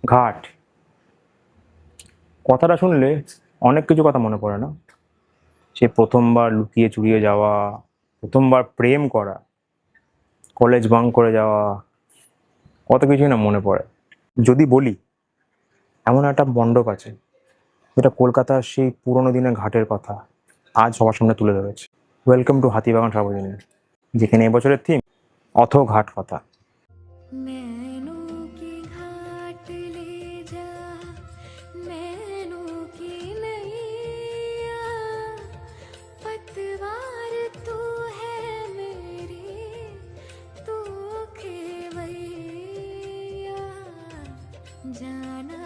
ঘাট কথাটা শুনলে অনেক কিছু কথা মনে পড়ে না? সে প্রথমবার লুকিয়ে চুরিয়ে যাওয়া, প্রথমবার প্রেম করা, কলেজ বাঙ্ক করে যাওয়া, কত কিছুই না মনে পড়ে। যদি বলি, এমন একটা মণ্ডপ আছে যেটা কলকাতার সেই পুরোনো দিনের ঘাটের কথা আজ সবার সামনে তুলে ধরেছে। ওয়েলকাম টু হাতিবাগান সার্বজনীন, যেখানে এবছরের থিম অথ ঘাট কথা। नैनों की घाट ले जा, नैनों की नैया, पतवार तू है मेरी, तू खेवैया, जाना